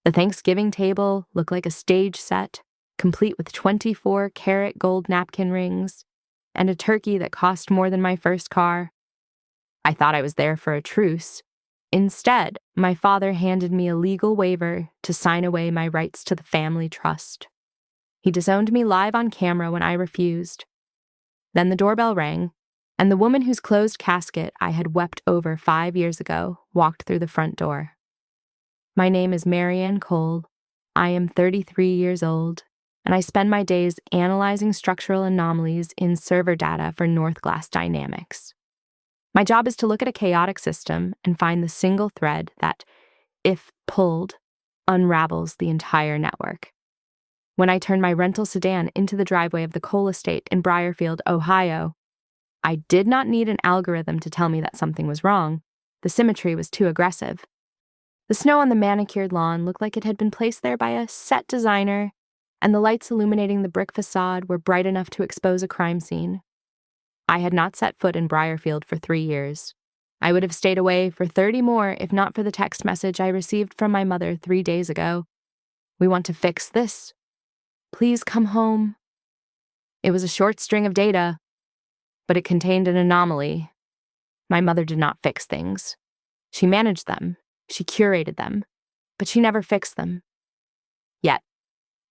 The Thanksgiving table looked like a stage set, complete with 24-karat gold napkin rings and a turkey that cost more than my first car. I thought I was there for a truce. Instead, my father handed me a legal waiver to sign away my rights to the family trust. He disowned me live on camera when I refused. Then the doorbell rang, and the woman whose closed casket I had wept over 5 years ago walked through the front door. My name is Marianne Cole. I am 33 years old, and I spend my days analyzing structural anomalies in server data for North Glass Dynamics. My job is to look at a chaotic system and find the single thread that, if pulled, unravels the entire network. When I turned my rental sedan into the driveway of the Cole estate in Briarfield, Ohio, I did not need an algorithm to tell me that something was wrong. The symmetry was too aggressive. The snow on the manicured lawn looked like it had been placed there by a set designer, and the lights illuminating the brick facade were bright enough to expose a crime scene. I had not set foot in Briarfield for 3 years. I would have stayed away for 30 more if not for the text message I received from my mother 3 days ago. "We want to fix this. Please come home." It was a short string of data, but it contained an anomaly. My mother did not fix things. She managed them, she curated them, but she never fixed them. Yet,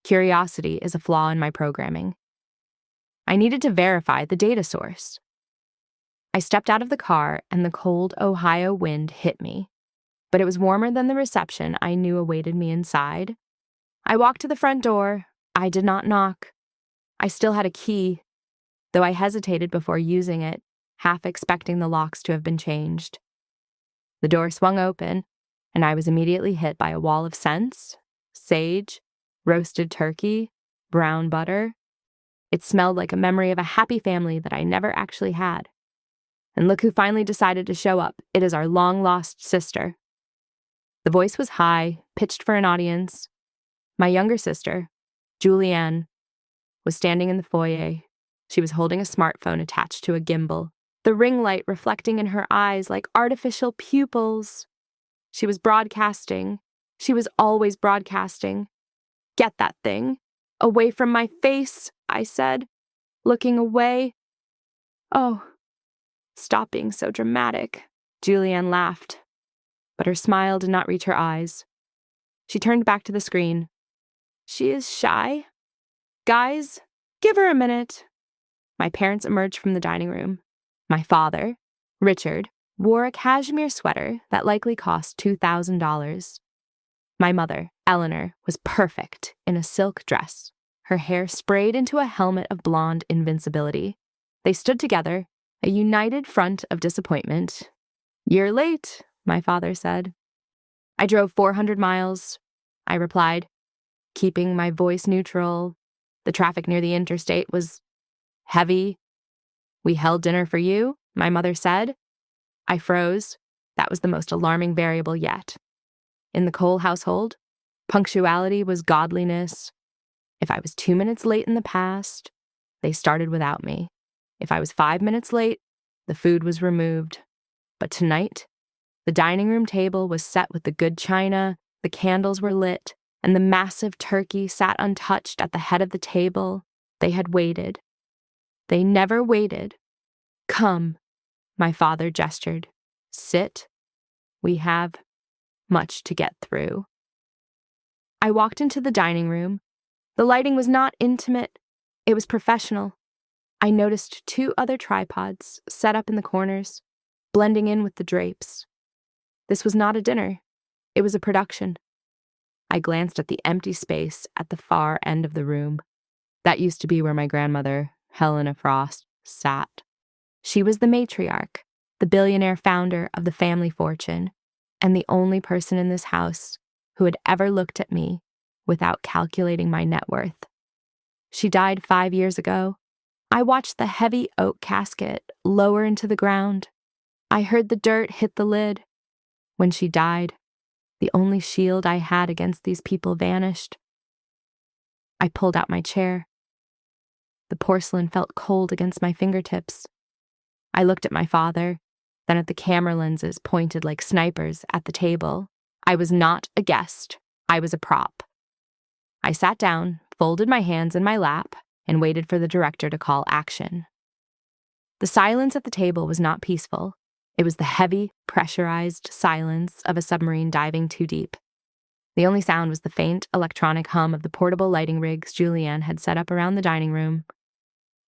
curiosity is a flaw in my programming. I needed to verify the data source. I stepped out of the car and the cold Ohio wind hit me, but it was warmer than the reception I knew awaited me inside. I walked to the front door. I did not knock. I still had a key, though I hesitated before using it, half expecting the locks to have been changed. The door swung open, and I was immediately hit by a wall of scents: sage, roasted turkey, brown butter. It smelled like a memory of a happy family that I never actually had. And look who finally decided to show up. It is our long-lost sister. The voice was high, pitched for an audience. My younger sister, Julianne, was standing in the foyer. She was holding a smartphone attached to a gimbal, the ring light reflecting in her eyes like artificial pupils. She was broadcasting. She was always broadcasting. "Get that thing away from my face," I said, looking away. "Oh, stop being so dramatic." Julianne laughed, but her smile did not reach her eyes. She turned back to the screen. "She is shy. Guys, give her a minute." My parents emerged from the dining room. My father, Richard, wore a cashmere sweater that likely cost $2,000. My mother, Eleanor, was perfect in a silk dress, her hair sprayed into a helmet of blonde invincibility. They stood together, a united front of disappointment. "You're late," my father said. "I drove 400 miles, I replied, keeping my voice neutral. The traffic near the interstate was heavy. "We held dinner for you," my mother said. I froze. That was the most alarming variable yet. In the Cole household, punctuality was godliness. If I was 2 minutes late in the past, they started without me. If I was 5 minutes late, the food was removed. But tonight, the dining room table was set with the good china, the candles were lit, and the massive turkey sat untouched at the head of the table. They had waited. They never waited. "Come," my father gestured. "Sit. We have much to get through." I walked into the dining room. The lighting was not intimate. It was professional. I noticed 2 other tripods set up in the corners, blending in with the drapes. This was not a dinner. It was a production. I glanced at the empty space at the far end of the room. That used to be where my grandmother, Helena Frost, sat. She was the matriarch, the billionaire founder of the family fortune, and the only person in this house who had ever looked at me without calculating my net worth. She died 5 years ago. I watched the heavy oak casket lower into the ground. I heard the dirt hit the lid. When she died, the only shield I had against these people vanished. I pulled out my chair. The porcelain felt cold against my fingertips. I looked at my father, then at the camera lenses pointed like snipers at the table. I was not a guest. I was a prop. I sat down, folded my hands in my lap, and waited for the director to call action. The silence at the table was not peaceful. It was the heavy, pressurized silence of a submarine diving too deep. The only sound was the faint electronic hum of the portable lighting rigs Julianne had set up around the dining room.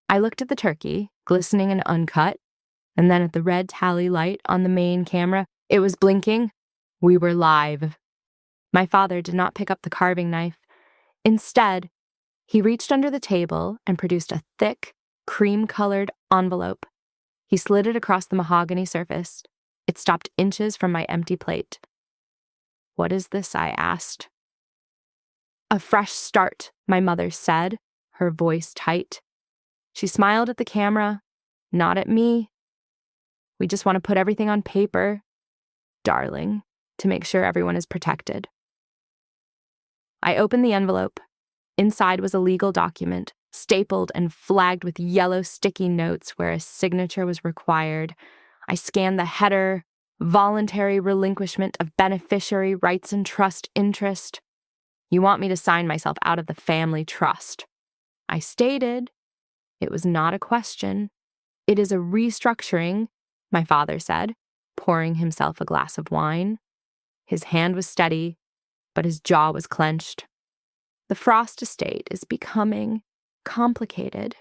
I looked at the turkey, glistening and uncut, and then at the red tally light on the main camera. It was blinking. We were live. My father did not pick up the carving knife. Instead, he reached under the table and produced a thick, cream-colored envelope. He slid it across the mahogany surface. It stopped inches from my empty plate. "What is this?" I asked. "A fresh start," my mother said, her voice tight. She smiled at the camera, not at me. "We just want to put everything on paper, darling, to make sure everyone is protected." I opened the envelope. Inside was a legal document, stapled and flagged with yellow sticky notes where a signature was required. I scanned the header, "Voluntary relinquishment of beneficiary rights and trust interest." "You want me to sign myself out of the family trust?" I stated. It was not a question. "It is a restructuring," my father said, pouring himself a glass of wine. His hand was steady, but his jaw was clenched. "The Frost estate is becoming complicated.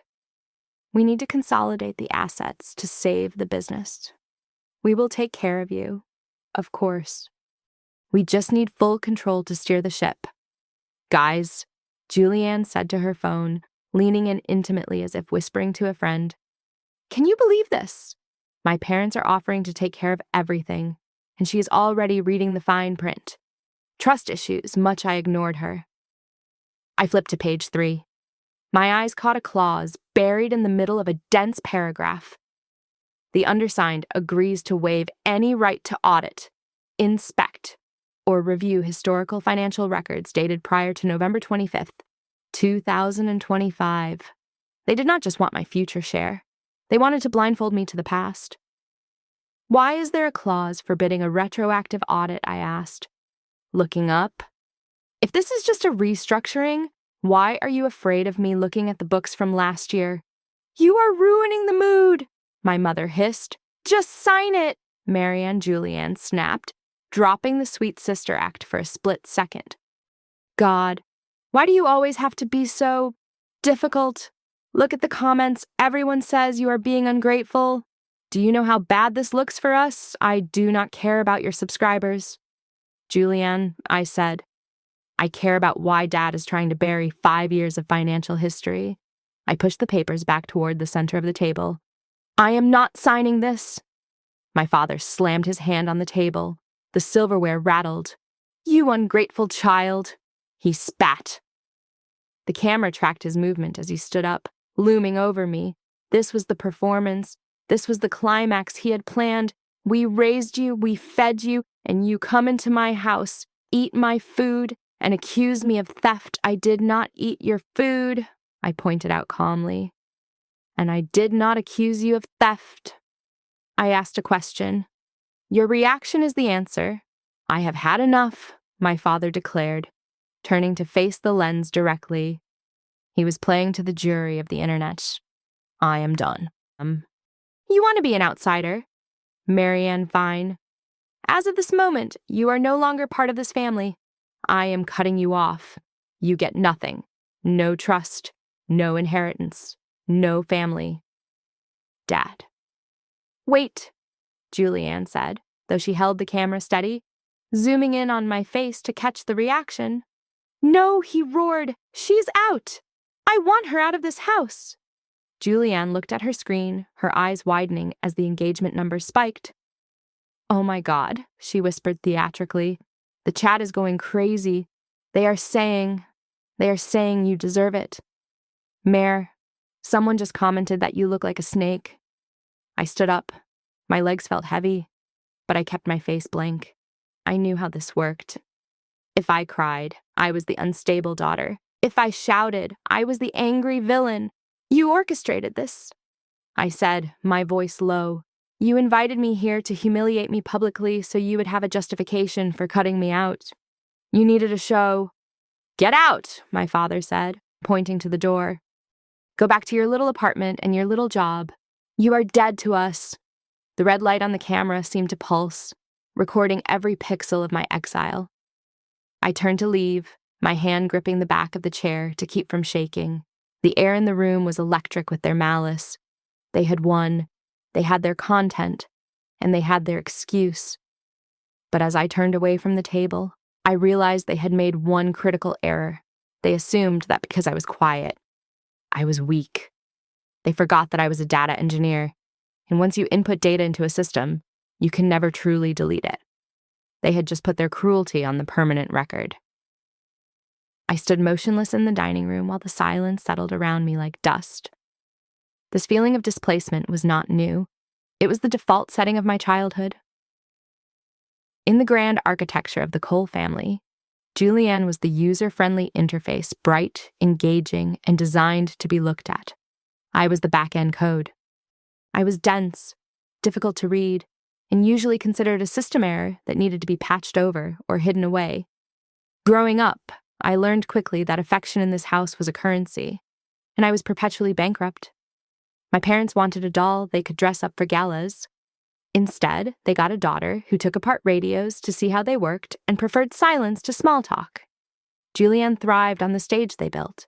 We need to consolidate the assets to save the business. We will take care of you, of course. We just need full control to steer the ship." "Guys," Julianne said to her phone, leaning in intimately as if whispering to a friend, "can you believe this? My parents are offering to take care of everything, and she is already reading the fine print. Trust issues, much I ignored her." I flipped to page 3. My eyes caught a clause buried in the middle of a dense paragraph. "The undersigned agrees to waive any right to audit, inspect, or review historical financial records dated prior to November 25th, 2025. They did not just want my future share. They wanted to blindfold me to the past. "Why is there a clause forbidding a retroactive audit?" I asked. Looking up. "If this is just a restructuring, why are you afraid of me looking at the books from last year?" "You are ruining the mood," my mother hissed. "Just sign it," Marianne Julianne snapped, dropping the sweet sister act for a split second. "God, why do you always have to be so difficult? Look at the comments. Everyone says you are being ungrateful. Do you know how bad this looks for us? I do not care about your subscribers." "Julianne," I said, "I care about why Dad is trying to bury 5 years of financial history." I pushed the papers back toward the center of the table. "I am not signing this." My father slammed his hand on the table. The silverware rattled. "You ungrateful child," he spat. The camera tracked his movement as he stood up, looming over me. This was the performance. This was the climax he had planned. "We raised you, we fed you, and you come into my house, eat my food, and accuse me of theft. I did not eat your food," I pointed out calmly. "And I did not accuse you of theft." I asked a question. "Your reaction is the answer." "I have had enough," my father declared, turning to face the lens directly. He was playing to the jury of the internet. "I am done." "You want to be an outsider?" Marianne Fine. "As of this moment, you are no longer part of this family. I am cutting you off. You get nothing. No trust, no inheritance, no family. Dad." "Wait," Julianne said, though she held the camera steady, zooming in on my face to catch the reaction. "No," he roared. "She's out. I want her out of this house." Julianne looked at her screen, her eyes widening as the engagement number spiked. "Oh my God," she whispered theatrically. "The chat is going crazy. They are saying you deserve it. Mayor, someone just commented that you look like a snake." I stood up. My legs felt heavy, but I kept my face blank. I knew how this worked. If I cried, I was the unstable daughter. If I shouted, I was the angry villain. "You orchestrated this," I said, my voice low. "You invited me here to humiliate me publicly so you would have a justification for cutting me out. You needed a show. Get out, my father said, pointing to the door. Go back to your little apartment and your little job. You are dead to us. The red light on the camera seemed to pulse, recording every pixel of my exile. I turned to leave, my hand gripping the back of the chair to keep from shaking. The air in the room was electric with their malice. They had won, they had their content, and they had their excuse. But as I turned away from the table, I realized they had made one critical error. They assumed that because I was quiet, I was weak. They forgot that I was a data engineer, and once you input data into a system, you can never truly delete it. They had just put their cruelty on the permanent record. I stood motionless in the dining room while the silence settled around me like dust. This feeling of displacement was not new. It was the default setting of my childhood. In the grand architecture of the Cole family, Julianne was the user-friendly interface, bright, engaging, and designed to be looked at. I was the back-end code. I was dense, difficult to read, and usually considered a system error that needed to be patched over or hidden away. Growing up, I learned quickly that affection in this house was a currency, and I was perpetually bankrupt. My parents wanted a doll they could dress up for galas. Instead, they got a daughter who took apart radios to see how they worked and preferred silence to small talk. Julianne thrived on the stage they built.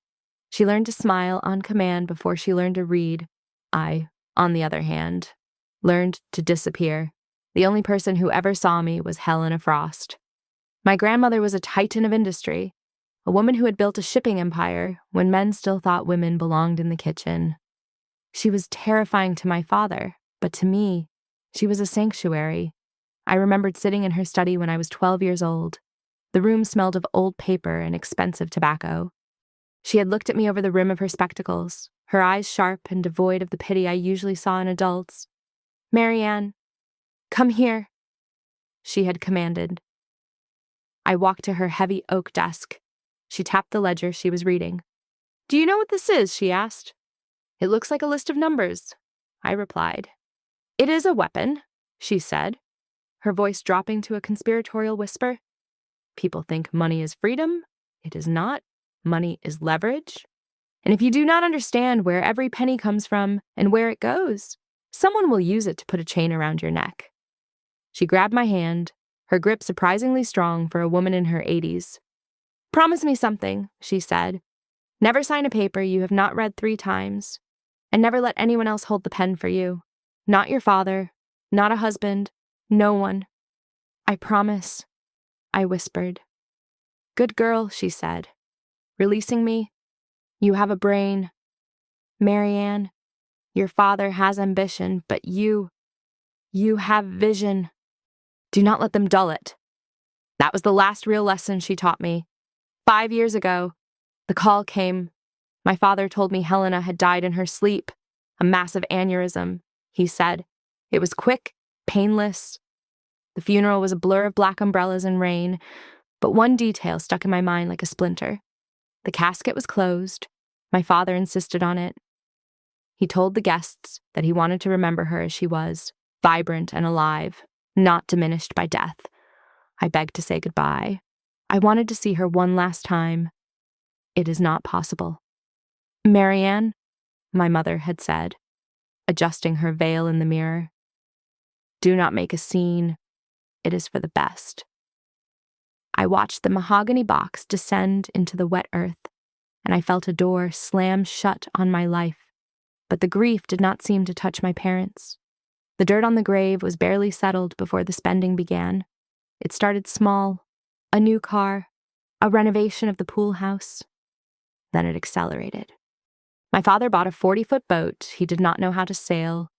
She learned to smile on command before she learned to read. I, on the other hand, learned to disappear. The only person who ever saw me was Helena Frost. My grandmother was a titan of industry, a woman who had built a shipping empire when men still thought women belonged in the kitchen. She was terrifying to my father, but to me, she was a sanctuary. I remembered sitting in her study when I was 12 years old. The room smelled of old paper and expensive tobacco. She had looked at me over the rim of her spectacles, her eyes sharp and devoid of the pity I usually saw in adults. "Marianne, come here," she had commanded. I walked to her heavy oak desk. She tapped the ledger she was reading. "Do you know what this is?" she asked. "It looks like a list of numbers," I replied. "It is a weapon," she said, her voice dropping to a conspiratorial whisper. "People think money is freedom. It is not. Money is leverage. And if you do not understand where every penny comes from and where it goes, someone will use it to put a chain around your neck." She grabbed my hand, her grip surprisingly strong for a woman in her 80s. "Promise me something," she said. "Never sign a paper you have not read 3 times, and never let anyone else hold the pen for you. Not your father, not a husband, no one." "I promise," I whispered. "Good girl," she said, releasing me. "You have a brain. Marianne, your father has ambition, but you have vision. Do not let them dull it." That was the last real lesson she taught me. 5 years ago, the call came. My father told me Helena had died in her sleep, a massive aneurysm, he said. It was quick, painless. The funeral was a blur of black umbrellas and rain, but one detail stuck in my mind like a splinter. The casket was closed. My father insisted on it. He told the guests that he wanted to remember her as she was, vibrant and alive, not diminished by death. I begged to say goodbye. I wanted to see her one last time. "It is not possible." "Marianne," my mother had said, adjusting her veil in the mirror, "do not make a scene. It is for the best." I watched the mahogany box descend into the wet earth, and I felt a door slam shut on my life. But the grief did not seem to touch my parents. The dirt on the grave was barely settled before the spending began. It started small, a new car, a renovation of the pool house. Then it accelerated. My father bought a 40-foot boat he did not know how to sail.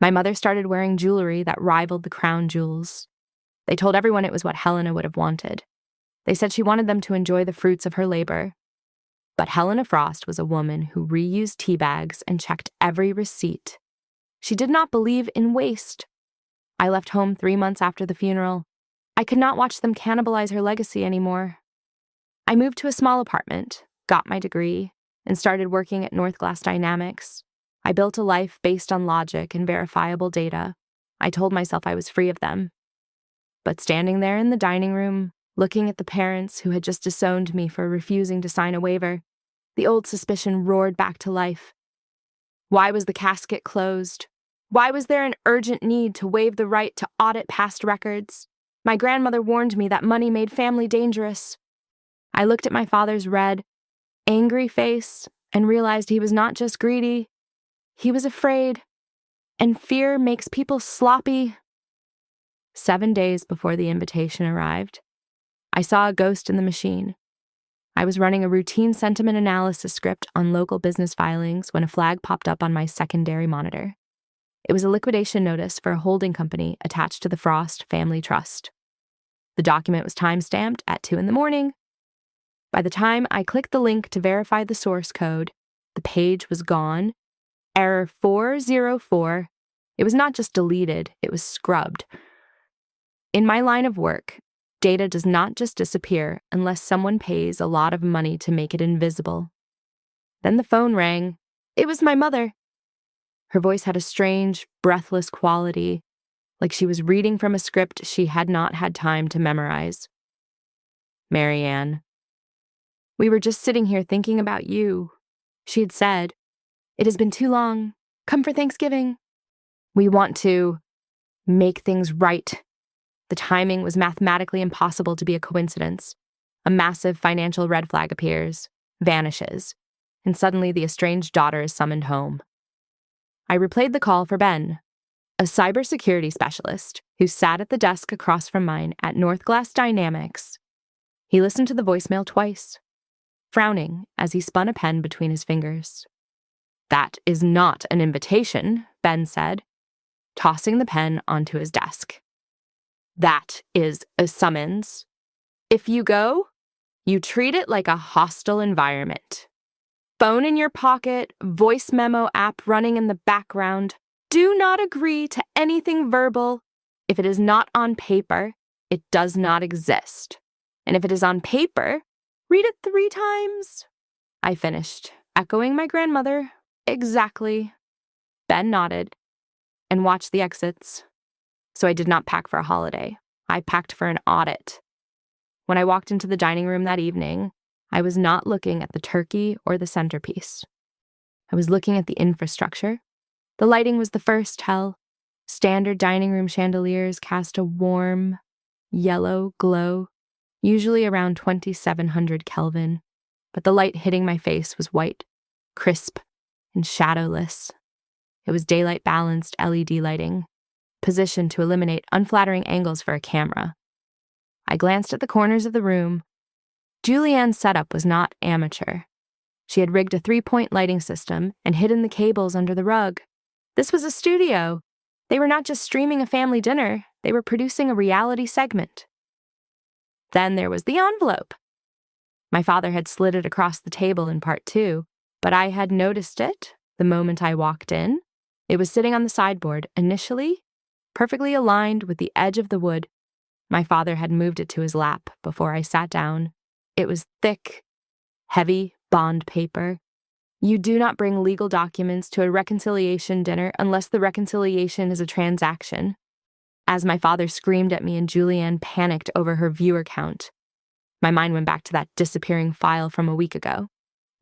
My mother started wearing jewelry that rivaled the crown jewels. They told everyone it was what Helena would have wanted. They said she wanted them to enjoy the fruits of her labor. But Helena Frost was a woman who reused tea bags and checked every receipt. She did not believe in waste. I left home 3 months after the funeral. I could not watch them cannibalize her legacy anymore. I moved to a small apartment, got my degree, and started working at North Glass Dynamics. I built a life based on logic and verifiable data. I told myself I was free of them. But standing there in the dining room, Looking at the parents who had just disowned me for refusing to sign a waiver, the old suspicion roared back to life. Why was the casket closed? Why was there an urgent need to waive the right to audit past records? My grandmother warned me that money made family dangerous. I looked at my father's red, angry face and realized he was not just greedy, he was afraid. And fear makes people sloppy. 7 days before the invitation arrived, I saw a ghost in the machine. I was running a routine sentiment analysis script on local business filings when a flag popped up on my secondary monitor. It was a liquidation notice for a holding company attached to the Frost Family Trust. The document was time-stamped at 2 a.m. By the time I clicked the link to verify the source code, the page was gone. Error 404. It was not just deleted, it was scrubbed. In my line of work, data does not just disappear unless someone pays a lot of money to make it invisible. Then the phone rang. It was my mother. Her voice had a strange, breathless quality, like she was reading from a script she had not had time to memorize. "Marianne, we were just sitting here thinking about you," she had said. "It has been too long. Come for Thanksgiving. We want to make things right." The timing was mathematically impossible to be a coincidence. A massive financial red flag appears, vanishes, and suddenly the estranged daughter is summoned home. I replayed the call for Ben, a cybersecurity specialist who sat at the desk across from mine at Northglass Dynamics. He listened to the voicemail twice, frowning as he spun a pen between his fingers. "That is not an invitation," Ben said, tossing the pen onto his desk. "That is a summons. If you go, you treat it like a hostile environment. Phone in your pocket, voice memo app running in the background. Do not agree to anything verbal. If it is not on paper, it does not exist. And if it is on paper, read it 3 times. I finished, echoing my grandmother. "Exactly." Ben nodded and watched the exits. So I did not pack for a holiday. I packed for an audit. When I walked into the dining room that evening, I was not looking at the turkey or the centerpiece. I was looking at the infrastructure. The lighting was the first tell. Standard dining room chandeliers cast a warm, yellow glow, usually around 2700 Kelvin, but the light hitting my face was white, crisp, and shadowless. It was daylight-balanced LED lighting, positioned to eliminate unflattering angles for a camera. I glanced at the corners of the room. Julianne's setup was not amateur. She had rigged a 3-point lighting system and hidden the cables under the rug. This was a studio. They were not just streaming a family dinner, they were producing a reality segment. Then there was the envelope. My father had slid it across the table in part 2, but I had noticed it the moment I walked in. It was sitting on the sideboard, initially perfectly aligned with the edge of the wood. My father had moved it to his lap before I sat down. It was thick, heavy bond paper. You do not bring legal documents to a reconciliation dinner unless the reconciliation is a transaction. As my father screamed at me and Julianne panicked over her viewer count, my mind went back to that disappearing file from a week ago.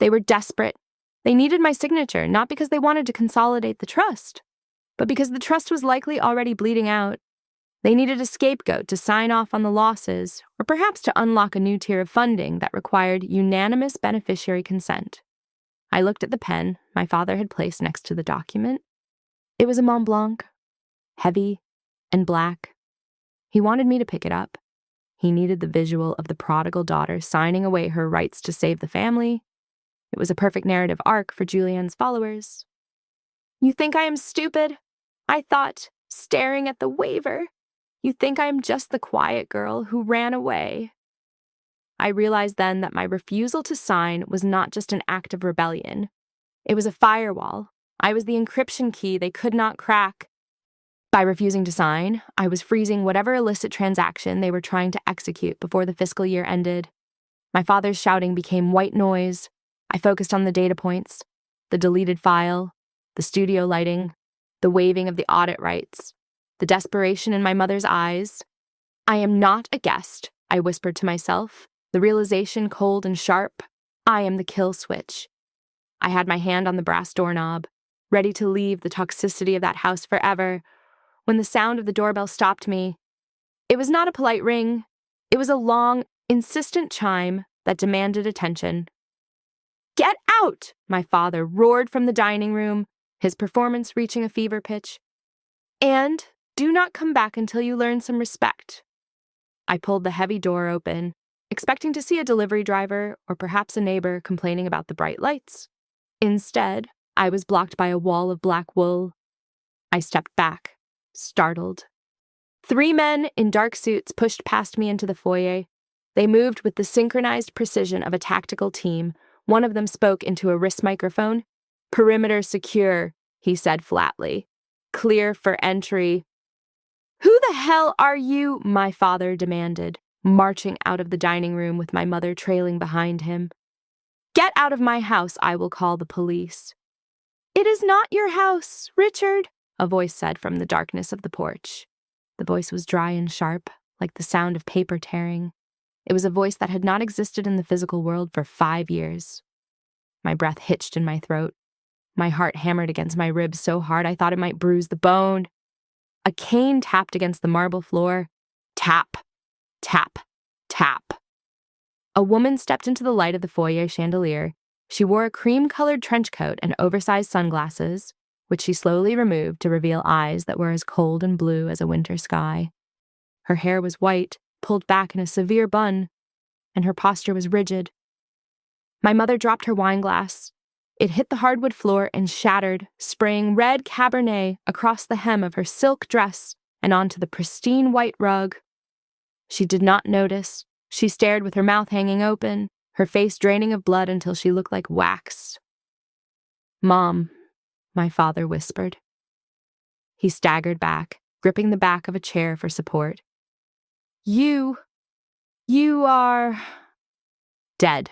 They were desperate. They needed my signature, not because they wanted to consolidate the trust, but because the trust was likely already bleeding out. They needed a scapegoat to sign off on the losses, or perhaps to unlock a new tier of funding that required unanimous beneficiary consent. I looked at the pen my father had placed next to the document. It was a Mont Blanc, heavy and black. He wanted me to pick it up. He needed the visual of the prodigal daughter signing away her rights to save the family. It was a perfect narrative arc for Julianne's followers. "You think I am stupid?" I thought, staring at the waiver. "You think I am just the quiet girl who ran away." I realized then that my refusal to sign was not just an act of rebellion. It was a firewall. I was the encryption key they could not crack. By refusing to sign, I was freezing whatever illicit transaction they were trying to execute before the fiscal year ended. My father's shouting became white noise. I focused on the data points, the deleted file, the studio lighting, the waiving of the audit rights, the desperation in my mother's eyes. "I am not a guest. I whispered to myself, the realization cold and sharp. I am the kill switch. I had my hand on the brass doorknob, ready to leave the toxicity of that house forever, when the sound of the doorbell stopped me. It was not a polite ring. It was a long, insistent chime that demanded attention. "Get out!" my father roared from the dining room, his performance reaching a fever pitch. "And do not come back until you learn some respect." I pulled the heavy door open, expecting to see a delivery driver or perhaps a neighbor complaining about the bright lights. Instead, I was blocked by a wall of black wool. I stepped back, startled. 3 men in dark suits pushed past me into the foyer. They moved with the synchronized precision of a tactical team. One of them spoke into a wrist microphone. "Perimeter secure," he said flatly. "Clear for entry." "Who the hell are you?" my father demanded, marching out of the dining room with my mother trailing behind him. "Get out of my house, I will call the police." "It is not your house, Richard," a voice said from the darkness of the porch. The voice was dry and sharp, like the sound of paper tearing. It was a voice that had not existed in the physical world for 5 years. My breath hitched in my throat. My heart hammered against my ribs so hard I thought it might bruise the bone. A cane tapped against the marble floor. Tap, tap, tap. A woman stepped into the light of the foyer chandelier. She wore a cream-colored trench coat and oversized sunglasses, which she slowly removed to reveal eyes that were as cold and blue as a winter sky. Her hair was white, pulled back in a severe bun, and her posture was rigid. My mother dropped her wine glass. It hit the hardwood floor and shattered, spraying red Cabernet across the hem of her silk dress and onto the pristine white rug. She did not notice. She stared with her mouth hanging open, her face draining of blood until she looked like wax. "Mom," my father whispered. He staggered back, gripping the back of a chair for support. You are dead."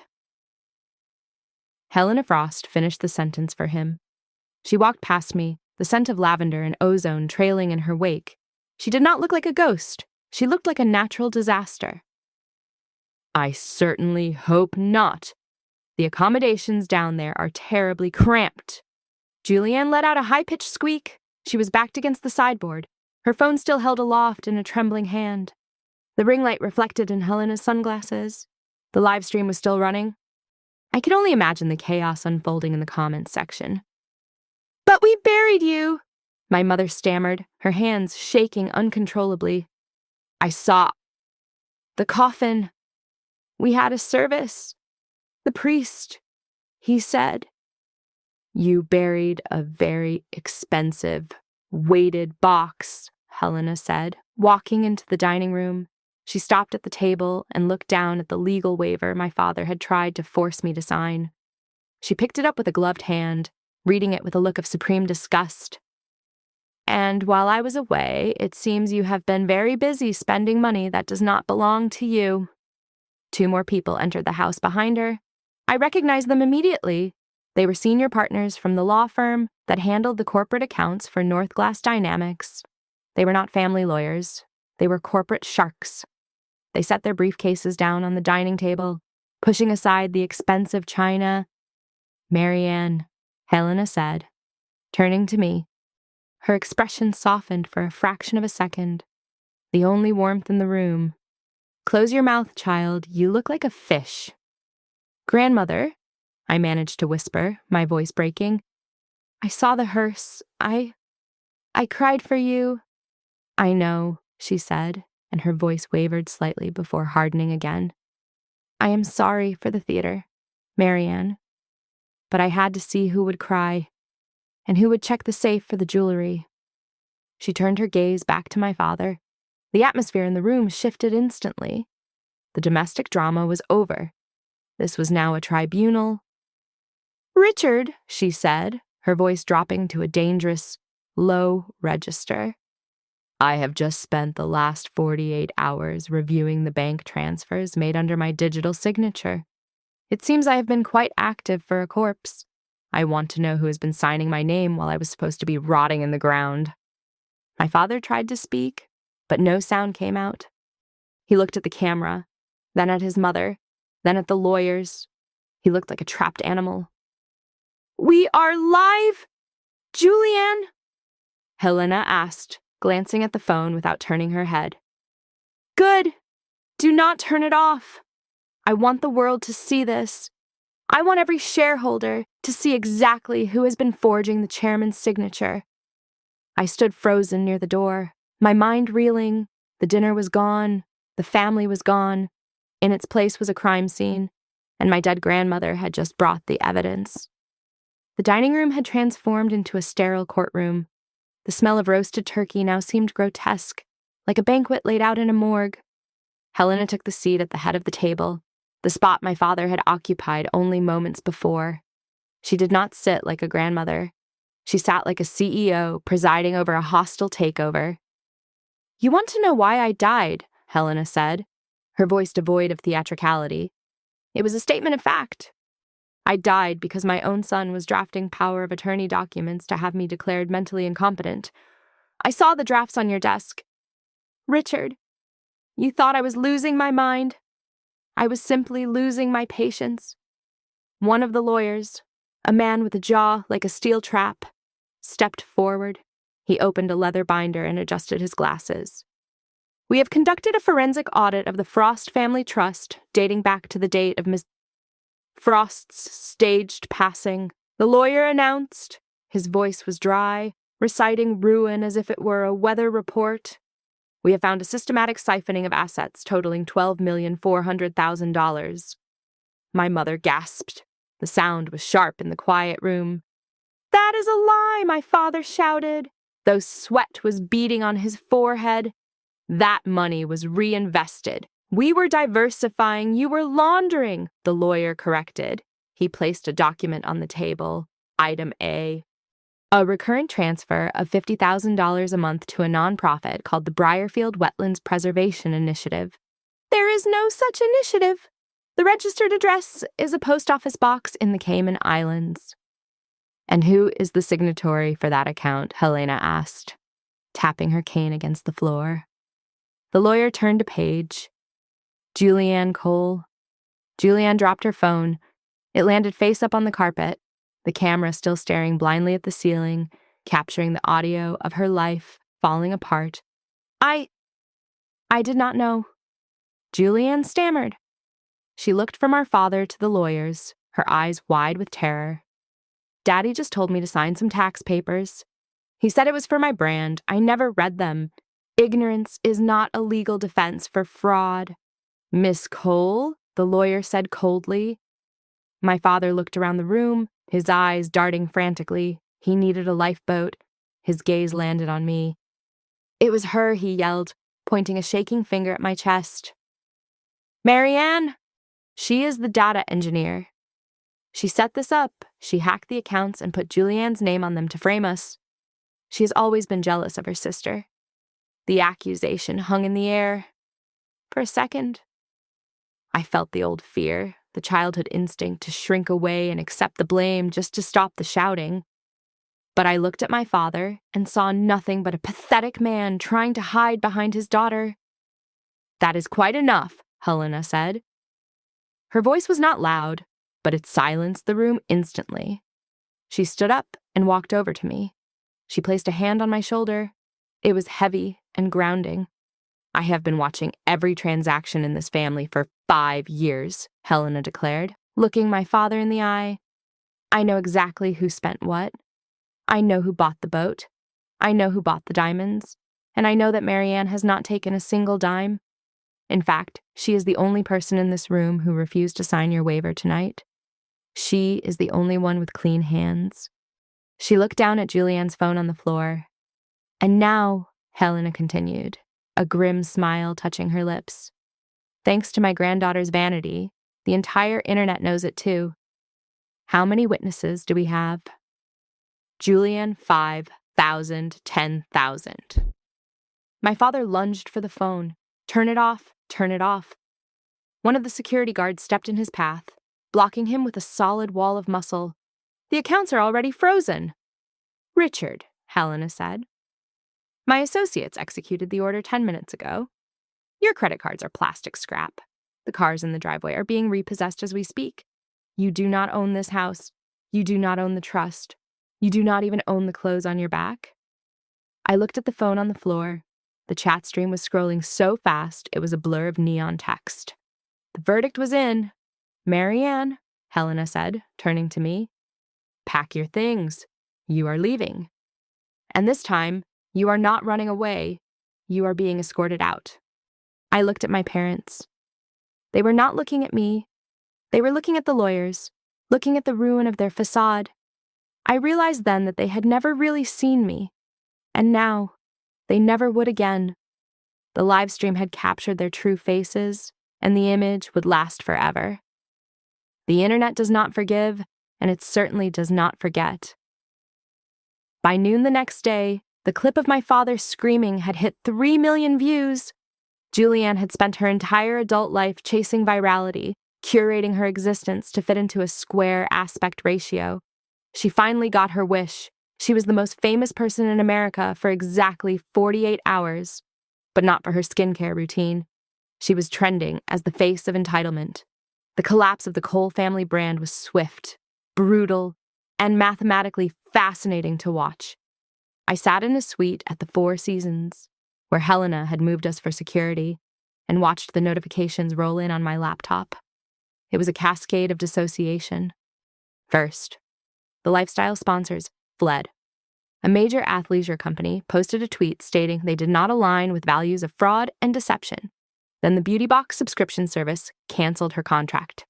Helena Frost finished the sentence for him. She walked past me, the scent of lavender and ozone trailing in her wake. She did not look like a ghost. She looked like a natural disaster. "I certainly hope not. The accommodations down there are terribly cramped." Julianne let out a high-pitched squeak. She was backed against the sideboard, her phone still held aloft in a trembling hand. The ring light reflected in Helena's sunglasses. The live stream was still running. I could only imagine the chaos unfolding in the comments section. "But we buried you," my mother stammered, her hands shaking uncontrollably. "I saw the coffin. We had a service. The priest, he said." "You buried a very expensive, weighted box," Helena said, walking into the dining room. She stopped at the table and looked down at the legal waiver my father had tried to force me to sign. She picked it up with a gloved hand, reading it with a look of supreme disgust. "And while I was away, it seems you have been very busy spending money that does not belong to you." 2 more people entered the house behind her. I recognized them immediately. They were senior partners from the law firm that handled the corporate accounts for North Glass Dynamics. They were not family lawyers. They were corporate sharks. They set their briefcases down on the dining table, pushing aside the expensive china. "Marianne," Helena said, turning to me. Her expression softened for a fraction of a second, the only warmth in the room. "Close your mouth, child. You look like a fish." "Grandmother," I managed to whisper, my voice breaking. "I saw the hearse. I cried for you." "I know," she said, and her voice wavered slightly before hardening again. "I am sorry for the theater, Marianne. But I had to see who would cry, and who would check the safe for the jewelry." She turned her gaze back to my father. The atmosphere in the room shifted instantly. The domestic drama was over. This was now a tribunal. "Richard," she said, her voice dropping to a dangerous, low register. "I have just spent the last 48 hours reviewing the bank transfers made under my digital signature. It seems I have been quite active for a corpse. I want to know who has been signing my name while I was supposed to be rotting in the ground." My father tried to speak, but no sound came out. He looked at the camera, then at his mother, then at the lawyers. He looked like a trapped animal. "We are live, Julianne?" Helena asked, glancing at the phone without turning her head. "Good. Do not turn it off. I want the world to see this. I want every shareholder to see exactly who has been forging the chairman's signature." I stood frozen near the door, my mind reeling. The dinner was gone. The family was gone. In its place was a crime scene, and my dead grandmother had just brought the evidence. The dining room had transformed into a sterile courtroom. The smell of roasted turkey now seemed grotesque, like a banquet laid out in a morgue. Helena took the seat at the head of the table, the spot my father had occupied only moments before. She did not sit like a grandmother. She sat like a CEO presiding over a hostile takeover. "You want to know why I died," Helena said, her voice devoid of theatricality. It was a statement of fact. I died because my own son was drafting power of attorney documents to have me declared mentally incompetent. I saw the drafts on your desk. Richard, you thought I was losing my mind. I was simply losing my patience. One of the lawyers, a man with a jaw like a steel trap, stepped forward. He opened a leather binder and adjusted his glasses. "We have conducted a forensic audit of the Frost Family Trust dating back to the date of Miss Frost's staged passing," the lawyer announced. His voice was dry, reciting ruin as if it were a weather report. "We have found a systematic siphoning of assets totaling $12,400,000. My mother gasped. The sound was sharp in the quiet room. "That is a lie," my father shouted, though sweat was beading on his forehead. "That money was reinvested. We were diversifying, you were laundering," the lawyer corrected. He placed a document on the table. Item A. A recurrent transfer of $50,000 a month to a nonprofit called the Briarfield Wetlands Preservation Initiative. "There is no such initiative. The registered address is a post office box in the Cayman Islands." "And who is the signatory for that account?" Helena asked, tapping her cane against the floor. The lawyer turned a page. "Julianne Cole." Julianne dropped her phone. It landed face up on the carpet, the camera still staring blindly at the ceiling, capturing the audio of her life falling apart. I did not know." Julianne stammered. She looked from our father to the lawyers, her eyes wide with terror. "Daddy just told me to sign some tax papers. He said it was for my brand. I never read them. Ignorance is not a legal defense for fraud." "Miss Cole," the lawyer said coldly. My father looked around the room, his eyes darting frantically. He needed a lifeboat. His gaze landed on me. "It was her," he yelled, pointing a shaking finger at my chest. "Marianne! She is the data engineer. She set this up. She hacked the accounts and put Julianne's name on them to frame us. She has always been jealous of her sister." The accusation hung in the air. For a second, I felt the old fear, the childhood instinct to shrink away and accept the blame just to stop the shouting. But I looked at my father and saw nothing but a pathetic man trying to hide behind his daughter. "That is quite enough," Helena said. Her voice was not loud, but it silenced the room instantly. She stood up and walked over to me. She placed a hand on my shoulder. It was heavy and grounding. "I have been watching every transaction in this family for 5 years, Helena declared, looking my father in the eye. "I know exactly who spent what. I know who bought the boat. I know who bought the diamonds. And I know that Marianne has not taken a single dime. In fact, she is the only person in this room who refused to sign your waiver tonight. She is the only one with clean hands." She looked down at Julianne's phone on the floor. "And now," Helena continued, a grim smile touching her lips, "thanks to my granddaughter's vanity, the entire internet knows it too. How many witnesses do we have?" "Julianne, 5,000, 10,000. My father lunged for the phone. "Turn it off, turn it off." One of the security guards stepped in his path, blocking him with a solid wall of muscle. "The accounts are already frozen." "Richard," Helena said. "My associates executed the order 10 minutes ago." Your credit cards are plastic scrap. The cars in the driveway are being repossessed as we speak. You do not own this house. You do not own the trust. You do not even own the clothes on your back. I looked at the phone on the floor. The chat stream was scrolling so fast, it was a blur of neon text. The verdict was in. Marianne, Helena said, turning to me. Pack your things. You are leaving. And this time, you are not running away. You are being escorted out. I looked at my parents. They were not looking at me. They were looking at the lawyers, looking at the ruin of their facade. I realized then that they had never really seen me. And now, they never would again. The live stream had captured their true faces, and the image would last forever. The internet does not forgive, and it certainly does not forget. By noon the next day, the clip of my father screaming had hit 3 million views. Julianne had spent her entire adult life chasing virality, curating her existence to fit into a square aspect ratio. She finally got her wish. She was the most famous person in America for exactly 48 hours, but not for her skincare routine. She was trending as the face of entitlement. The collapse of the Cole family brand was swift, brutal, and mathematically fascinating to watch. I sat in a suite at the Four Seasons, where Helena had moved us for security, and watched the notifications roll in on my laptop. It was a cascade of dissociation. First, the lifestyle sponsors fled. A major athleisure company posted a tweet stating they did not align with values of fraud and deception. Then the Beauty Box subscription service canceled her contract.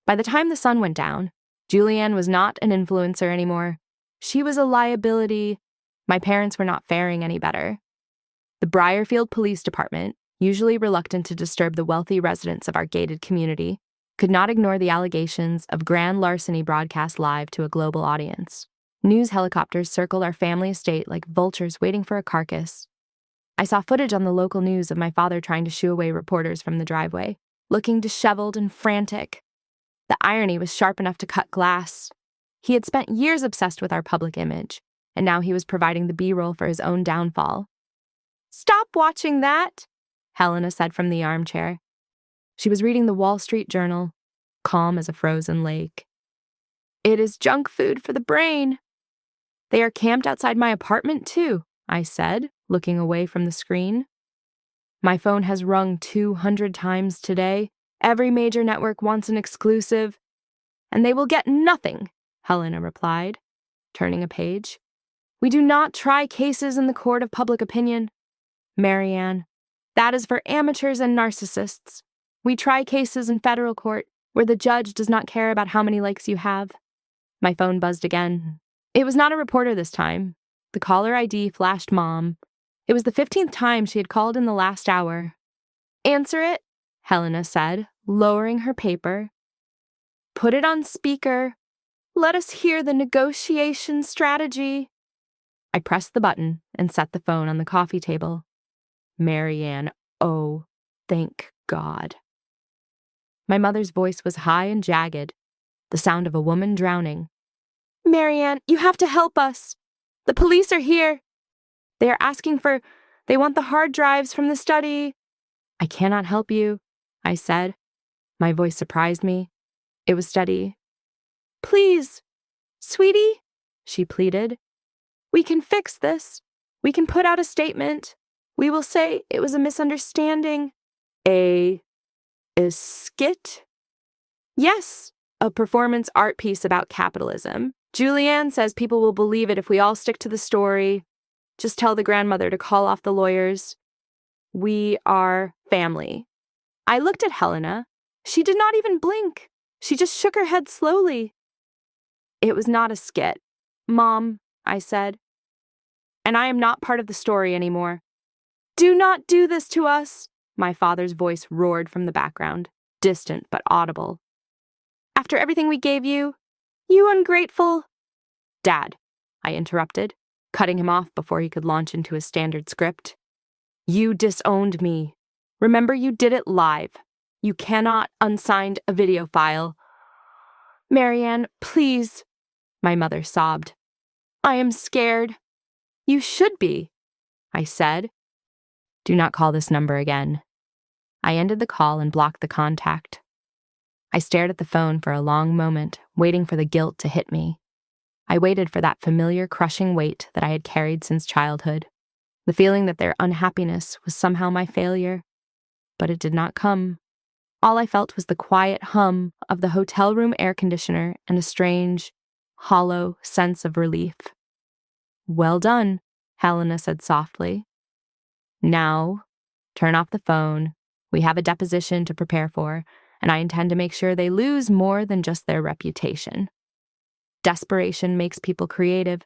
By the time the sun went down, Julianne was not an influencer anymore. She was a liability. My parents were not faring any better. The Briarfield Police Department, usually reluctant to disturb the wealthy residents of our gated community, could not ignore the allegations of grand larceny broadcast live to a global audience. News helicopters circled our family estate like vultures waiting for a carcass. I saw footage on the local news of my father trying to shoo away reporters from the driveway, looking disheveled and frantic. The irony was sharp enough to cut glass. He had spent years obsessed with our public image, and now he was providing the B-roll for his own downfall. "Stop watching that," Helena said from the armchair. She was reading the Wall Street Journal, calm as a frozen lake. "It is junk food for the brain." "They are camped outside my apartment, too," I said, looking away from the screen. "My phone has rung 200 times today. Every major network wants an exclusive." "And they will get nothing," Helena replied, turning a page. "We do not try cases in the court of public opinion. Marianne, that is for amateurs and narcissists. We try cases in federal court, where the judge does not care about how many likes you have." My phone buzzed again. It was not a reporter this time. The caller ID flashed Mom. It was the 15th time she had called in the last hour. "Answer it," Helena said, lowering her paper. "Put it on speaker. Let us hear the negotiation strategy." I pressed the button and set the phone on the coffee table. Marianne, oh, thank God. My mother's voice was high and jagged, the sound of a woman drowning. "Marianne, you have to help us. The police are here. They want the hard drives from the study." "I cannot help you," I said. My voice surprised me. It was steady. "Please, sweetie," she pleaded. "We can fix this. We can put out a statement. We will say it was a misunderstanding." A skit? "Yes, a performance art piece about capitalism. Julianne says people will believe it if we all stick to the story. Just tell the grandmother to call off the lawyers. We are family." I looked at Helena. She did not even blink. She just shook her head slowly. "It was not a skit, Mom," I said. "And I am not part of the story anymore." "Do not do this to us," my father's voice roared from the background, distant but audible. "After everything we gave you, you ungrateful—" "Dad," I interrupted, cutting him off before he could launch into his standard script. "You disowned me. Remember, you did it live. You cannot unsigned a video file." "Marianne, please," my mother sobbed. "I am scared." "You should be," I said. "Do not call this number again," I ended the call and blocked the contact. I stared at the phone for a long moment, waiting for the guilt to hit me. I waited for that familiar crushing weight that I had carried since childhood, the feeling that their unhappiness was somehow my failure. But it did not come. All I felt was the quiet hum of the hotel room air conditioner and a strange, hollow sense of relief. "Well done," Helena said softly. "Now, turn off the phone. We have a deposition to prepare for, and I intend to make sure they lose more than just their reputation." Desperation makes people creative.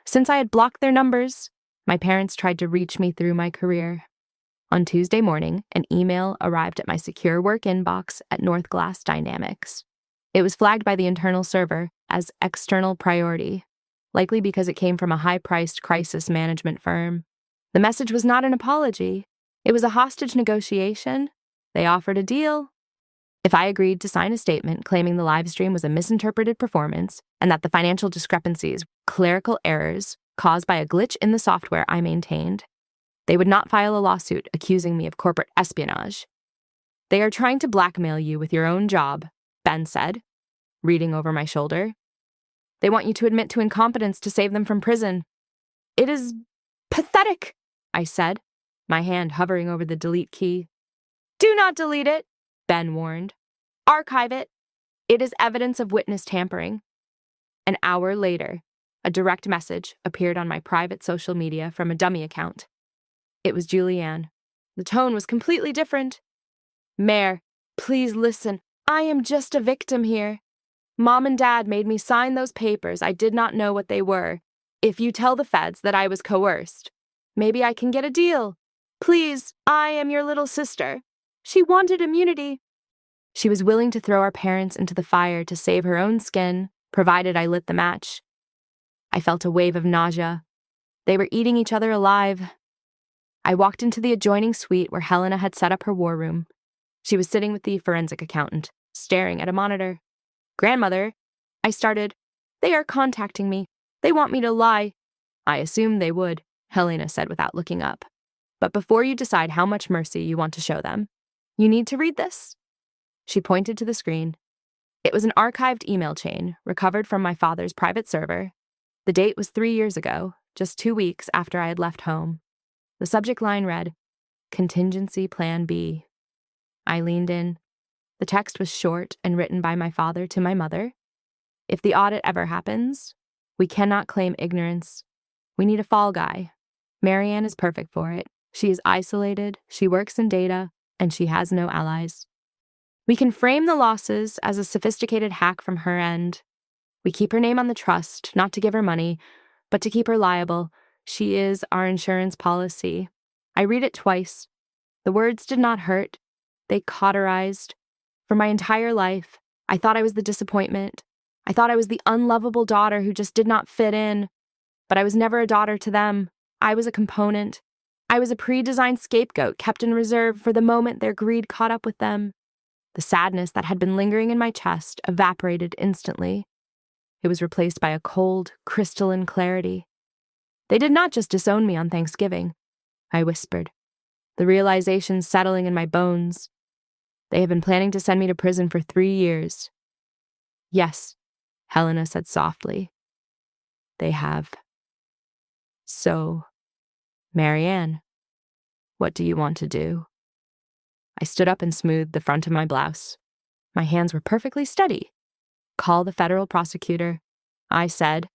Since I had blocked their numbers, my parents tried to reach me through my career. On Tuesday morning, an email arrived at my secure work inbox at North Glass Dynamics. It was flagged by the internal server as external priority, likely because it came from a high-priced crisis management firm. The message was not an apology. It was a hostage negotiation. They offered a deal. If I agreed to sign a statement claiming the live stream was a misinterpreted performance and that the financial discrepancies were clerical errors caused by a glitch in the software I maintained, they would not file a lawsuit accusing me of corporate espionage. "They are trying to blackmail you with your own job," Ben said, reading over my shoulder. "They want you to admit to incompetence to save them from prison." "It is pathetic," I said, my hand hovering over the delete key. "Do not delete it," Ben warned. "Archive it. It is evidence of witness tampering." An hour later, a direct message appeared on my private social media from a dummy account. It was Julianne. The tone was completely different. "Mayor, please listen. I am just a victim here. Mom and Dad made me sign those papers. I did not know what they were. If you tell the feds that I was coerced, maybe I can get a deal. Please, I am your little sister. She wanted immunity." She was willing to throw our parents into the fire to save her own skin, provided I lit the match. I felt a wave of nausea. They were eating each other alive. I walked into the adjoining suite where Helena had set up her war room. She was sitting with the forensic accountant, staring at a monitor. "Grandmother," I started. "They are contacting me. They want me to lie." "I assumed they would," Helena said without looking up. "But before you decide how much mercy you want to show them, you need to read this." She pointed to the screen. It was an archived email chain recovered from my father's private server. The date was 3 years ago, just 2 weeks after I had left home. The subject line read, "Contingency Plan B." I leaned in. The text was short and written by my father to my mother. "If the audit ever happens, we cannot claim ignorance. We need a fall guy. Marianne is perfect for it. She is isolated, she works in data, and she has no allies. We can frame the losses as a sophisticated hack from her end. We keep her name on the trust, not to give her money, but to keep her liable. She is our insurance policy." I read it twice. The words did not hurt. They cauterized. For my entire life, I thought I was the disappointment. I thought I was the unlovable daughter who just did not fit in. But I was never a daughter to them. I was a component. I was a pre-designed scapegoat kept in reserve for the moment their greed caught up with them. The sadness that had been lingering in my chest evaporated instantly. It was replaced by a cold, crystalline clarity. "They did not just disown me on Thanksgiving," I whispered, the realization settling in my bones. "They have been planning to send me to prison for 3 years." "Yes," Helena said softly. "They have. So, Marianne, what do you want to do?" I stood up and smoothed the front of my blouse. My hands were perfectly steady. "Call the federal prosecutor," I said.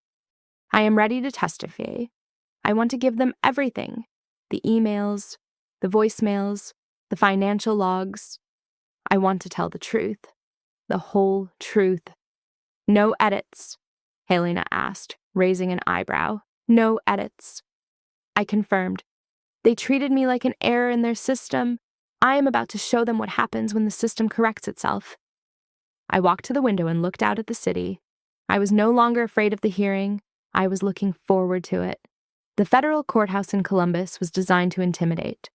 "I am ready to testify. I want to give them everything. The emails, the voicemails, the financial logs. I want to tell the truth. The whole truth." "No edits," Helena asked, raising an eyebrow. "No edits." I confirmed. "They treated me like an error in their system. I am about to show them what happens when the system corrects itself." I walked to the window and looked out at the city. I was no longer afraid of the hearing. I was looking forward to it. The federal courthouse in Columbus was designed to intimidate.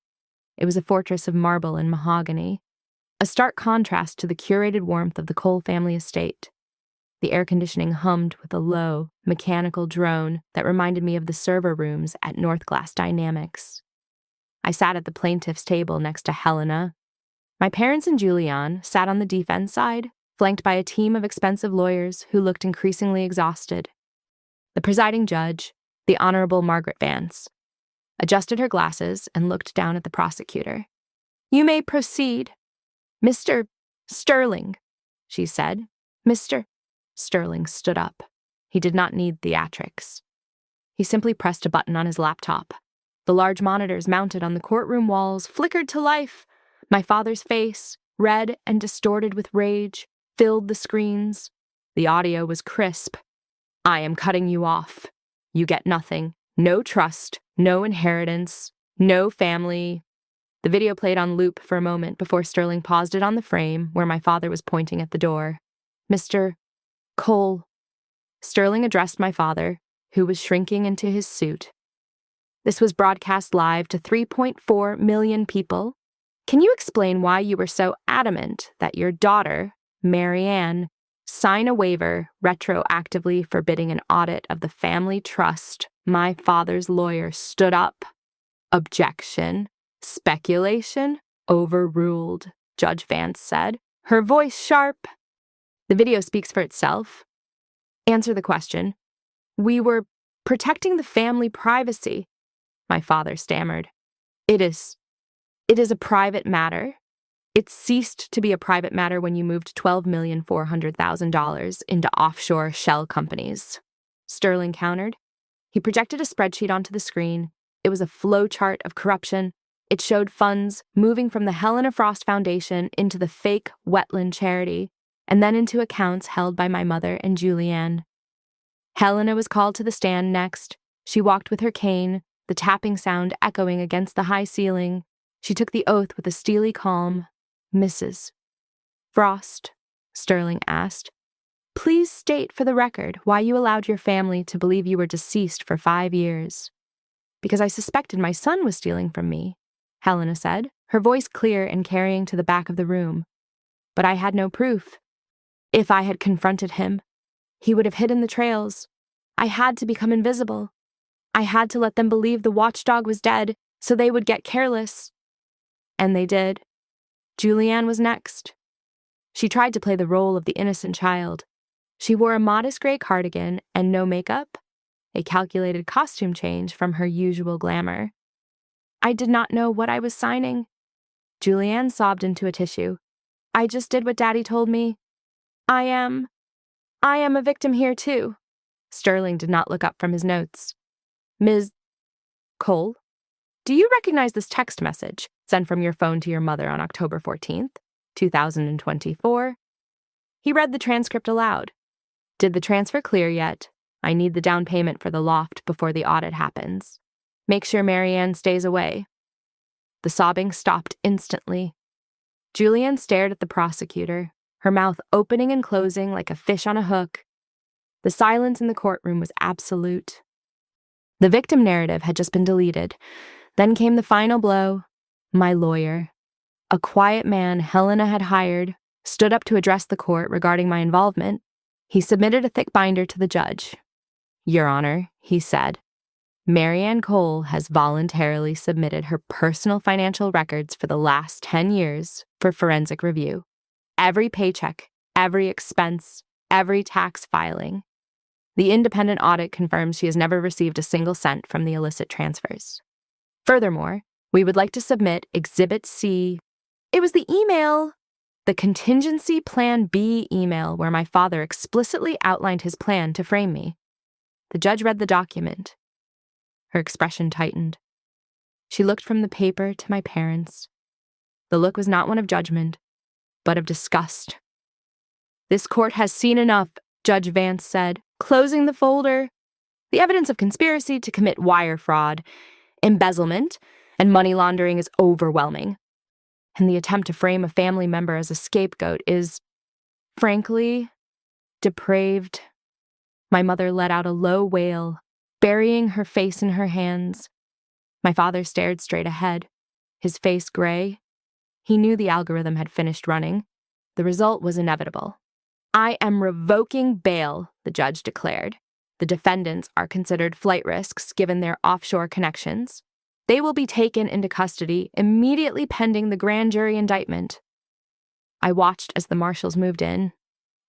It was a fortress of marble and mahogany, a stark contrast to the curated warmth of the Cole family estate. The air conditioning hummed with a low, mechanical drone that reminded me of the server rooms at North Glass Dynamics. I sat at the plaintiff's table next to Helena. My parents and Julianne sat on the defense side, flanked by a team of expensive lawyers who looked increasingly exhausted. The presiding judge, the Honorable Margaret Vance, adjusted her glasses and looked down at the prosecutor. "You may proceed. Mr. Sterling," she said. Mr. Sterling stood up. He did not need theatrics. He simply pressed a button on his laptop. The large monitors mounted on the courtroom walls flickered to life. My father's face, red and distorted with rage, filled the screens. The audio was crisp. "I am cutting you off. You get nothing. No trust, no inheritance, no family." The video played on loop for a moment before Sterling paused it on the frame where my father was pointing at the door. "Mr. Cole." Sterling addressed my father, who was shrinking into his suit. "This was broadcast live to 3.4 million people. Can you explain why you were so adamant that your daughter, Marianne, sign a waiver retroactively forbidding an audit of the family trust?" My father's lawyer stood up. "Objection. Speculation. Overruled," Judge Vance said, her voice sharp. "The video speaks for itself. Answer the question." "We were protecting the family privacy," my father stammered. It is a private matter. It ceased to be a private matter when you moved $12,400,000 into offshore shell companies," Sterling countered. He projected a spreadsheet onto the screen. It was a flowchart of corruption. It showed funds moving from the Helena Frost Foundation into the fake wetland charity, and then into accounts held by my mother and Julianne. Helena was called to the stand next. She walked with her cane, the tapping sound echoing against the high ceiling. She took the oath with a steely calm. "Mrs. Frost," Sterling asked, "please state for the record why you allowed your family to believe you were deceased for 5 years." "Because I suspected my son was stealing from me," Helena said, her voice clear and carrying to the back of the room. "But I had no proof. If I had confronted him, he would have hidden the trails. I had to become invisible. I had to let them believe the watchdog was dead so they would get careless. And they did. Julianne was next. She tried to play the role of the innocent child. She wore a modest gray cardigan and no makeup, a calculated costume change from her usual glamour. I did not know what I was signing. Julianne sobbed into a tissue. "I just did what Daddy told me. I am a victim here too." Sterling did not look up from his notes. "Ms. Cole, do you recognize this text message sent from your phone to your mother on October 14th, 2024? He read the transcript aloud. "Did the transfer clear yet? I need the down payment for the loft before the audit happens. Make sure Marianne stays away." The sobbing stopped instantly. Julianne stared at the prosecutor, her mouth opening and closing like a fish on a hook. The silence in the courtroom was absolute. The victim narrative had just been deleted. Then came the final blow. My lawyer, a quiet man Helena had hired, stood up to address the court regarding my involvement. He submitted a thick binder to the judge. "Your Honor," he said, "Marianne Cole has voluntarily submitted her personal financial records for the last 10 years for forensic review. Every paycheck, every expense, every tax filing. The independent audit confirms she has never received a single cent from the illicit transfers. Furthermore, we would like to submit Exhibit C." It was the email! The Contingency Plan B email where my father explicitly outlined his plan to frame me. The judge read the document. Her expression tightened. She looked from the paper to my parents. The look was not one of judgment, but of disgust. "This court has seen enough," Judge Vance said, closing the folder. "The evidence of conspiracy to commit wire fraud, embezzlement, and money laundering is overwhelming. And the attempt to frame a family member as a scapegoat is, frankly, depraved." My mother let out a low wail, burying her face in her hands. My father stared straight ahead, his face gray. He knew the algorithm had finished running. The result was inevitable. "I am revoking bail," the judge declared. "The defendants are considered flight risks given their offshore connections. They will be taken into custody immediately pending the grand jury indictment. I watched as the marshals moved in.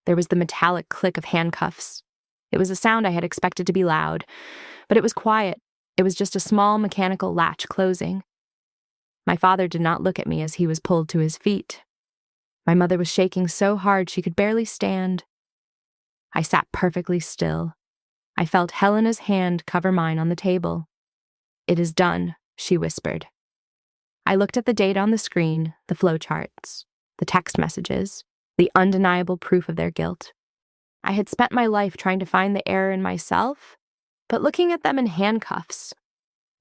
There was the metallic click of handcuffs. It was a sound I had expected to be loud, but it was quiet. It was just a small mechanical latch closing. My father did not look at me as he was pulled to his feet. My mother was shaking so hard she could barely stand. I sat perfectly still. I felt Helena's hand cover mine on the table. "It is done," she whispered. I looked at the date on the screen, the flowcharts, the text messages, the undeniable proof of their guilt. I had spent my life trying to find the error in myself, but looking at them in handcuffs,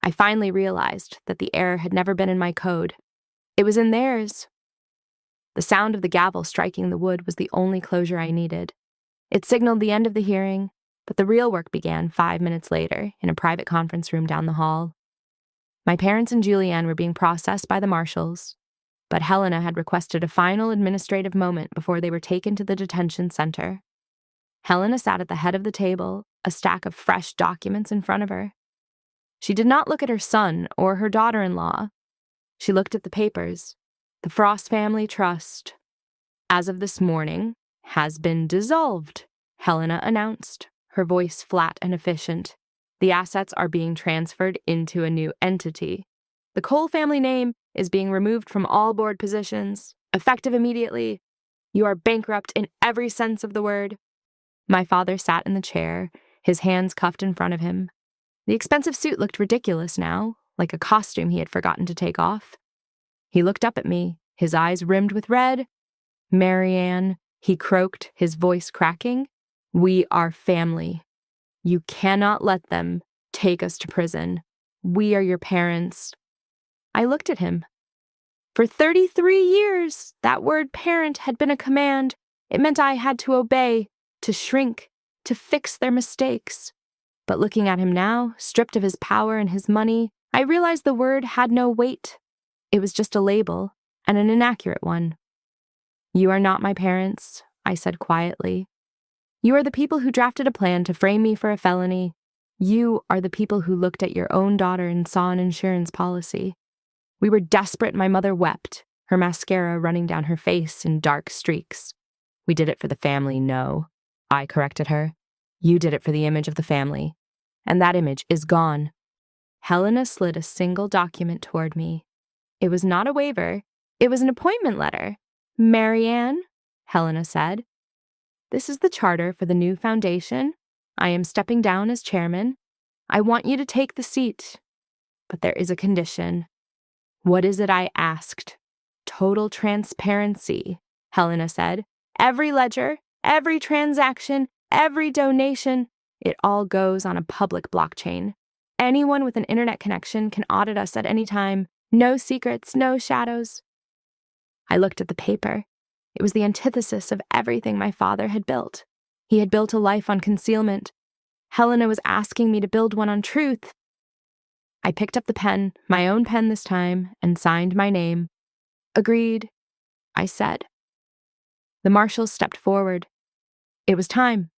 I finally realized that the error had never been in my code. It was in theirs. The sound of the gavel striking the wood was the only closure I needed. It signaled the end of the hearing, but the real work began 5 minutes later in a private conference room down the hall. My parents and Julianne were being processed by the marshals, but Helena had requested a final administrative moment before they were taken to the detention center. Helena sat at the head of the table, a stack of fresh documents in front of her. She did not look at her son or her daughter-in-law. She looked at the papers. The Frost family trust, as of this morning, has been dissolved, Helena announced, her voice flat and efficient. The assets are being transferred into a new entity. The Cole family name is being removed from all board positions, effective immediately. You are bankrupt in every sense of the word. My father sat in the chair, his hands cuffed in front of him. The expensive suit looked ridiculous now, like a costume he had forgotten to take off. He looked up at me, his eyes rimmed with red. "Marianne," he croaked, his voice cracking, "we are family. You cannot let them take us to prison. We are your parents." I looked at him. For 33 years, that word parent had been a command. It meant I had to obey, to shrink, to fix their mistakes. But looking at him now, stripped of his power and his money, I realized the word had no weight. It was just a label, and an inaccurate one. "You are not my parents," I said quietly. "You are the people who drafted a plan to frame me for a felony. You are the people who looked at your own daughter and saw an insurance policy. We were desperate. My mother wept, her mascara running down her face in dark streaks. We did it for the family, no," I corrected her. "You did it for the image of the family, and that image is gone." Helena slid a single document toward me. It was not a waiver. It was an appointment letter. "Marianne," Helena said, "this is the charter for the new foundation. I am stepping down as chairman. I want you to take the seat. But there is a condition." "What is it?" I asked. "Total transparency," Helena said. "Every ledger, every transaction, every donation, it all goes on a public blockchain. Anyone with an internet connection can audit us at any time. No secrets, no shadows." I looked at the paper. It was the antithesis of everything my father had built. He had built a life on concealment. Helena was asking me to build one on truth. I picked up the pen, my own pen this time, and signed my name. "Agreed," I said. The marshals stepped forward. It was time.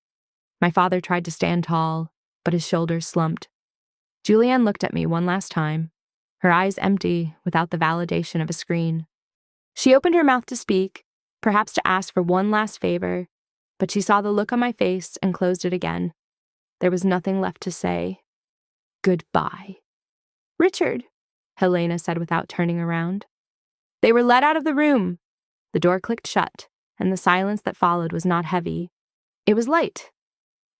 My father tried to stand tall, but his shoulders slumped. Julianne looked at me one last time, her eyes empty without the validation of a screen. She opened her mouth to speak, perhaps to ask for one last favor, but she saw the look on my face and closed it again. There was nothing left to say. Goodbye. "Richard," Helena said without turning around. They were led out of the room. The door clicked shut, and the silence that followed was not heavy. It was light.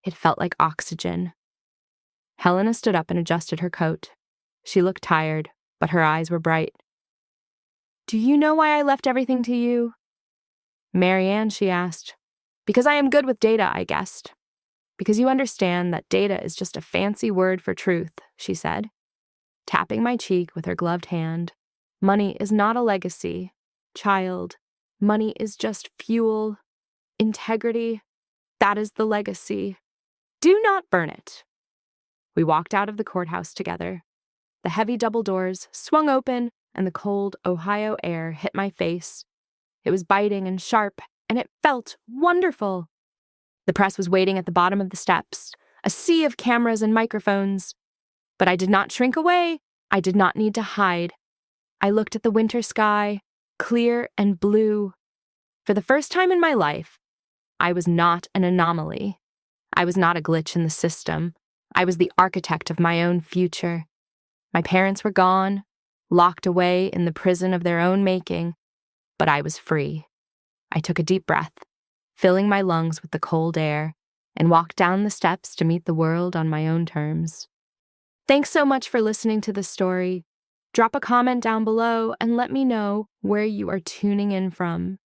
It felt like oxygen. Helena stood up and adjusted her coat. She looked tired, but her eyes were bright. "Do you know why I left everything to you?" "Marianne," she asked. "Because I am good with data, I guessed. Because you understand that data is just a fancy word for truth," she said, tapping my cheek with her gloved hand. "Money is not a legacy. Child, money is just fuel. Integrity, that is the legacy. Do not burn it." We walked out of the courthouse together. The heavy double doors swung open, and the cold Ohio air hit my face. It was biting and sharp, and it felt wonderful. The press was waiting at the bottom of the steps, a sea of cameras and microphones. But I did not shrink away. I did not need to hide. I looked at the winter sky, clear and blue. For the first time in my life, I was not an anomaly. I was not a glitch in the system. I was the architect of my own future. My parents were gone, locked away in the prison of their own making, but I was free. I took a deep breath, filling my lungs with the cold air, and walked down the steps to meet the world on my own terms. Thanks so much for listening to this story. Drop a comment down below and let me know where you are tuning in from.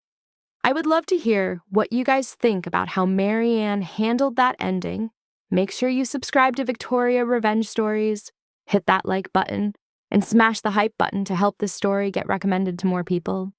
I would love to hear what you guys think about how Marianne handled that ending. Make sure you subscribe to Victoria Revenge Stories, hit that like button, and smash the hype button to help this story get recommended to more people.